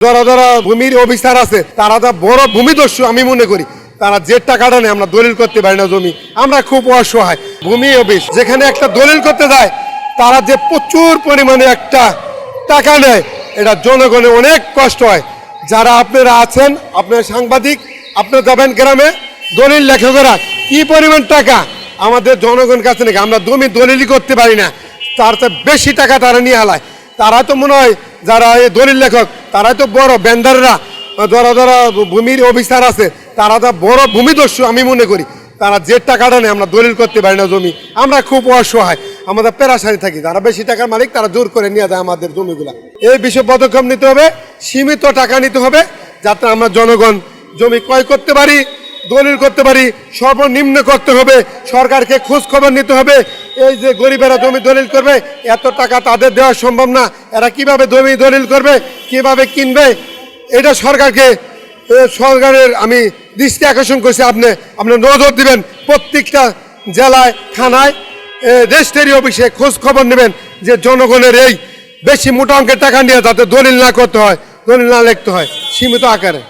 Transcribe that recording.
যারা যারা ভূমির অফিসার আছে তারা তো বড় ভূমিদস্যু আমি মনে করি। তারা যে টাকাটা নেই আমরা দলিল করতে পারি না জমি, আমরা খুব অসহায়। ভূমি অফিস যেখানে একটা দলিল করতে যায় তারা যে প্রচুর পরিমাণে একটা টাকা নেয়, এটা জনগণের অনেক কষ্ট হয়। যারা আপনারা আছেন, আপনার সাংবাদিক, আপনারা যাবেন গ্রামে, দলিল লেখকেরা কি পরিমাণ টাকা আমাদের জনগণ কাছে নাকি আমরা জমি দলিলই করতে পারি না, তার চেয়ে বেশি টাকা তারা নিয়ে হালায়। তারা তো মনে হয় যারা এই দলিল লেখক তারাই তো বড় বেন্দাররা, যারা যারা ভূমির অফিসার আছে তারা তো বড় ভূমিদস্যু আমি মনে করি। তারা যে টাকাটা নেই আমরা দলিল করতে পারি না জমি, আমরা খুব অসহায়, আমাদের পেরাশানি থাকি। যারা বেশি টাকার মালিক তারা জোর করে নিয়ে যায় আমাদের জমিগুলা। এই বিষয়ে পদক্ষেপ নিতে হবে, সীমিত টাকা নিতে হবে যাতে আমরা জনগণ জমি ক্রয় করতে পারি, দলিল করতে পারি। সর্বনিম্ন করতে হবে, সরকারকে খোঁজ খবর নিতে হবে। এই যে গরিবেরা জমি দলিল করবে, এত টাকা তাদের দেওয়া সম্ভব না, এরা কিভাবে জমি দলিল করবে, কিভাবে কিনবে, এটা সরকারের আমি দৃষ্টি আকর্ষণ করছি। আপনি নজর দিবেন, প্রত্যেকটা জেলায়, থানায়, রেজিস্ট্রি অফিসে খোঁজ খবর নেবেন যে জনগণের এই বেশি মোটা অঙ্কের টাকা নিয়ে যাতে দলিল না করতে হয়, দলিল না লিখতে হয়, সীমিত আকারে।